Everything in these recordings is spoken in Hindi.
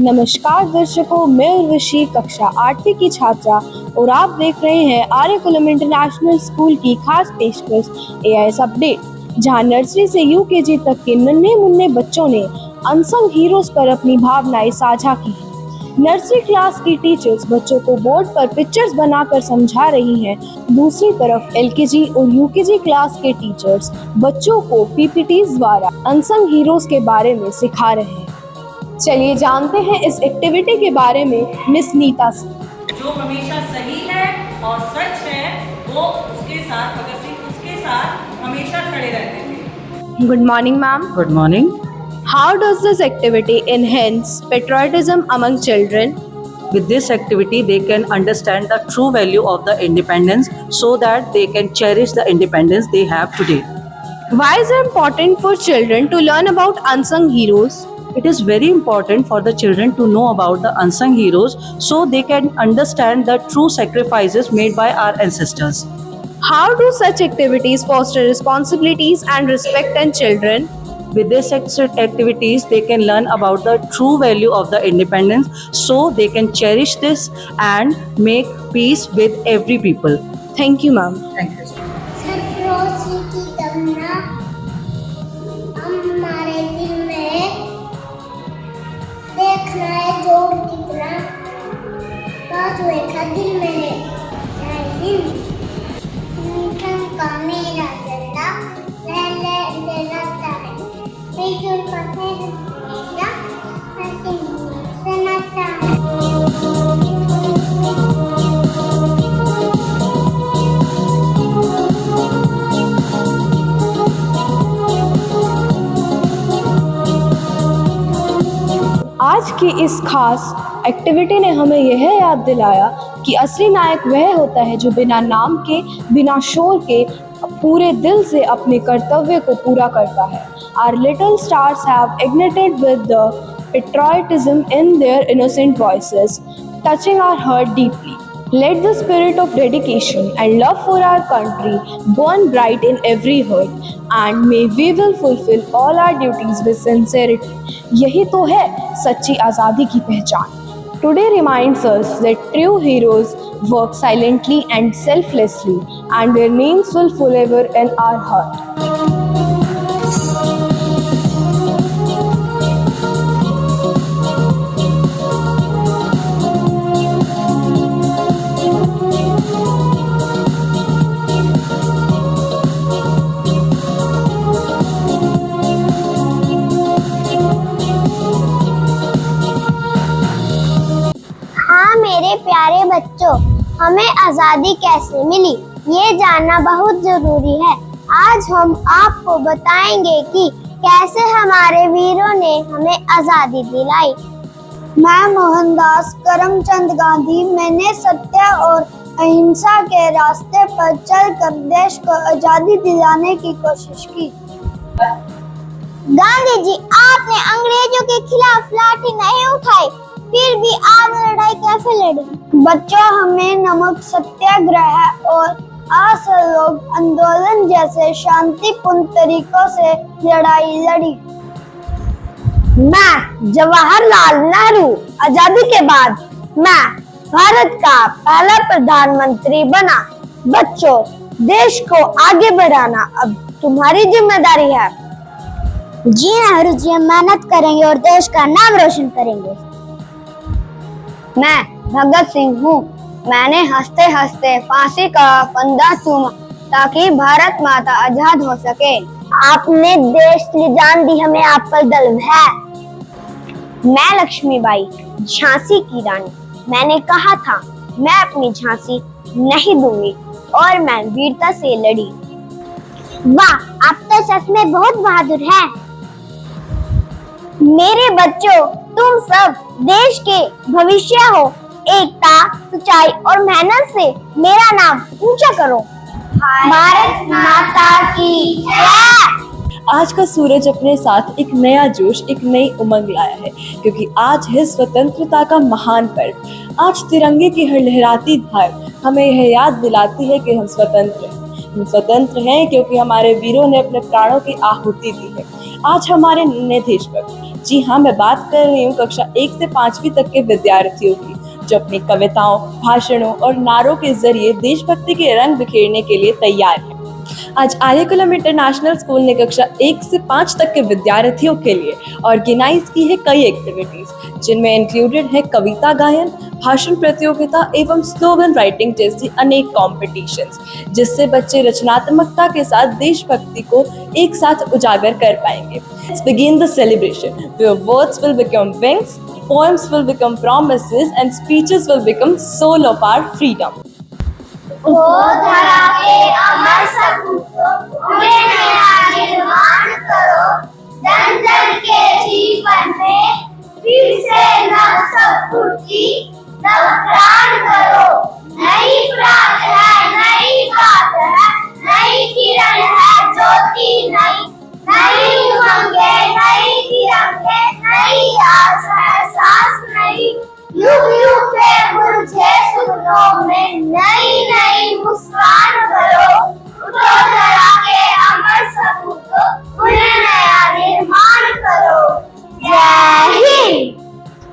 नमस्कार दर्शकों, मैं उर्वशी कक्षा 8वीं की छात्रा और आप देख रहे हैं आर्यकुलम इंटरनेशनल स्कूल की खास पेशकश एआईएस अपडेट, जहां नर्सरी से यूकेजी तक के नन्हे मुन्ने बच्चों ने अनसंग हीरोज पर अपनी भावनाएं साझा की। नर्सरी क्लास की टीचर्स बच्चों को बोर्ड पर पिक्चर्स बनाकर समझा रही हैं। दूसरी तरफ एलकेजी और यूकेजी क्लास के टीचर्स बच्चों को पीपीटीज द्वारा अनसंग हीरोज के बारे में सिखा रहे हैं। चलिए जानते हैं इस एक्टिविटी के बारे में मिस नीता से। जो हमेशा सही है और सच है वो उसके साथ, भगत सिंह उसके साथ हमेशा खड़े रहते थे। Good morning ma'am. Good morning. How does this activity enhance patriotism among children? With this activity, they can understand the true value of the independence so that they can cherish the independence they have today. Why is it important for children to learn about unsung heroes? It is very important for the children to know about the unsung heroes so they can understand the true sacrifices made by our ancestors. How do such activities foster responsibilities and respect in children? With these activities, they can learn about the true value of the independence so they can cherish this and make peace with every people. Thank you, ma'am. Thank you. सरफरोशी की तमन्ना हमारे दिल में, देखना है जो कितना बाजू एक दिल में है। जय हिंद। मिशन का मेरा झंडा लहराता है, मिलजुल कर हमेशा सुनाता है। आज की इस खास एक्टिविटी ने हमें यह याद दिलाया कि असली नायक वह होता है जो बिना नाम के, बिना शोर के पूरे दिल से अपने कर्तव्य को पूरा करता है। Our little stars have ignited with the patriotism in their innocent voices, touching our heart deeply. Let the spirit of dedication and love for our country burn bright in every heart, and may we will fulfill all our duties with sincerity. यही तो है सच्ची आज़ादी की पहचान। Today reminds us that true heroes work silently and selflessly, and their names will forever in our heart. मेरे प्यारे बच्चों, हमें आजादी कैसे मिली ये जानना बहुत जरूरी है। आज हम आपको बताएंगे कि कैसे हमारे वीरों ने हमें आजादी दिलाई। मैं मोहनदास करमचंद गांधी, मैंने सत्य और अहिंसा के रास्ते पर चलकर देश को आजादी दिलाने की कोशिश की। गांधी जी, आपने अंग्रेजों के खिलाफ लाठी नहीं उठाई, फिर भी आपने लड़ाई कैसे लड़ी? बच्चों, हमने नमक सत्याग्रह और असहयोग आंदोलन जैसे शांतिपूर्ण तरीकों से लड़ाई लड़ी। मैं जवाहरलाल नेहरू, आजादी के बाद मैं भारत का पहला प्रधानमंत्री बना। बच्चों, देश को आगे बढ़ाना अब तुम्हारी जिम्मेदारी है। जी नेहरू जी, हम मेहनत करेंगे और देश का नाम रोशन करेंगे। मैं भगत सिंह हूँ, मैंने हंसते हंसते फांसी का फंदा चूमा ताकि भारत माता आजाद हो सके। आपने देश की जान दी, हमें आप पर गर्व है। मैं लक्ष्मीबाई, झांसी की रानी, मैंने कहा था मैं अपनी झांसी नहीं दूंगी और मैं वीरता से लड़ी। वाह, आप तो सच में बहुत बहादुर हैं। मेरे बच्चों, तुम सब देश के भविष्य हो। एकता, सच्चाई और मेहनत से मेरा नाम ऊंचा करो। भारत माता की जय। आज का सूरज अपने साथ एक नया जोश, एक नई उमंग लाया है, क्योंकि आज है स्वतंत्रता का महान पर्व। आज तिरंगे की लहराती धार हमें यह याद दिलाती है कि हम स्वतंत्र हैं। हम स्वतंत्र हैं क्योंकि हमारे वीरों ने अपने प्राणों की आहुति दी है। आज हमारे नन्हे देश पर जी हाँ, मैं बात कर रही हूँ कक्षा 1 से 5वीं तक के विद्यार्थियों की, जो अपनी कविताओं, भाषणों और नारों के जरिए देशभक्ति के रंग बिखेरने के लिए तैयार हैं। आज आर्यकुलम इंटरनेशनल स्कूल ने कक्षा 1 से 5 तक के विद्यार्थियों के लिए ऑर्गेनाइज की है कई एक्टिविटीज, जिनमें इंक्लूडेड है कविता गायन, भाषण प्रतियोगिता एवं स्लोगन राइटिंग जैसी अनेक कॉम्पिटिशन्स, जिससे बच्चे रचनात्मकता के साथ देशभक्ति को एक साथ उजागर कर पाएंगे। Let's begin the celebration, where words will become wings, poems will become promises, and speeches will become soul of our freedom. वो धरा के अमर सपूतो उन्हें नया निर्माण करो, जन जन के जीवन में फिर से नव स्फूर्ति नव प्राण करो। नई प्राण है, नई बात है, नई किरण है, ज्योति नई, नई उमंगे, नई तिरंगे, नई आस है, सांस नई, युग युग के मुरझे सुपनों में नई नई मुस्कान भरो। उठो धरा के अमर सपूतो उन्हें नया निर्माण करो। जय हिंद।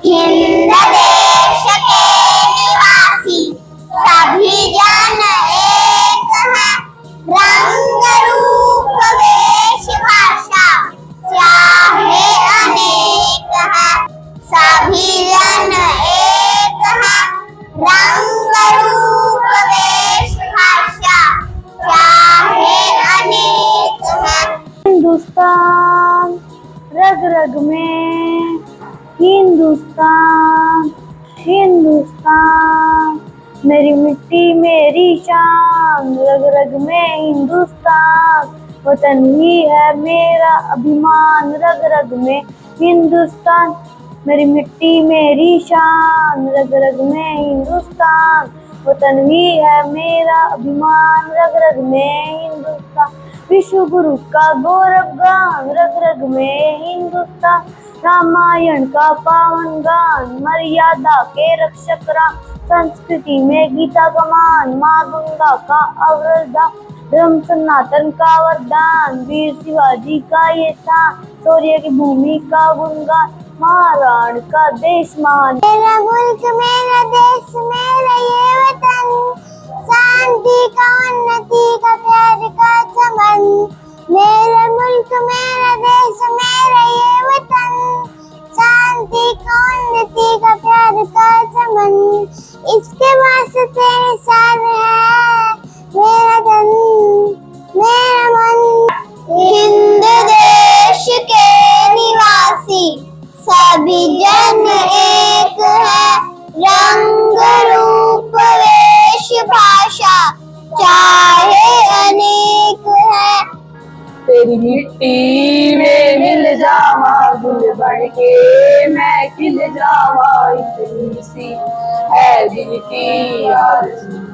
हिंद देश के निवासी सभी जन एक हैं, रंग रूप वेश भाषा चाहे अनेक है, सभी जन एक है, रंग रूप वेश भाषा चाहे अनेक है। हिंदुस्तान रग रग में, हिंदुस्तान हिंदुस्तान मेरी मिट्टी मेरी शान, रग रग में हिंदुस्तान, वतन ही है मेरा अभिमान, रग रग में हिंदुस्तान, मेरी मिट्टी मेरी शान, रग रग में हिंदुस्तान, वतन ही है मेरा अभिमान, रग रग में हिंदुस्तान, विश्व गुरु का गौरव गान, रग रग में हिंदुस्तान, रामायण का पावन गान, मर्यादा के रक्षक राम, संस्कृति में गीता का मान, माँ गंगा का अवरदान, धर्म सनातन का वरदान, वीर शिवाजी का ये स्थान, शौर्य की भूमि का गुणगान, महाराण का देश महान। मेरा मुल्क मेरा देश मेरा ये वतन, शांति का उन्नति का प्यार का चमन, मेरा मुल्क मेरा देश मेरा ये वतन, शांति का उन्नति का प्यार का चमन, इसके वास्ते निशान है मेरा तन मेरा मन। हिंद देश के निवासी सभी जन एक है, रंग रूप वेश भाषा चाहे अनेक है। तेरी मिट्टी में मिल जावा गुल बन के मैं खिल जावा, इतनी सी है दिल की आरज़ू।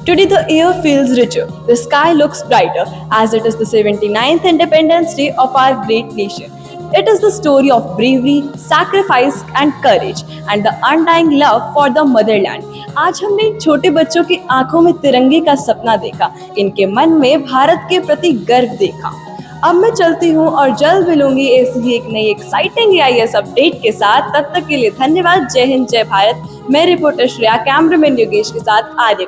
Today the air feels richer, the sky looks brighter as it is the 79th Independence Day of our great nation. It is the story of bravery, sacrifice and courage and the undying love for the motherland. आज हमने इन छोटे बच्चों की आंखों में तिरंगे का सपना देखा, इनके मन में भारत के प्रति गर्व देखा। अब मैं चलती हूँ और जल्द मिलूंगी ऐसी ही एक नई एक्साइटिंग AIS अपडेट के साथ। तब तक के लिए धन्यवाद। जय हिंद, जय भारत। मैं रिपोर्टर श्रेया, कैमरामैन योगेश के साथ आर्य।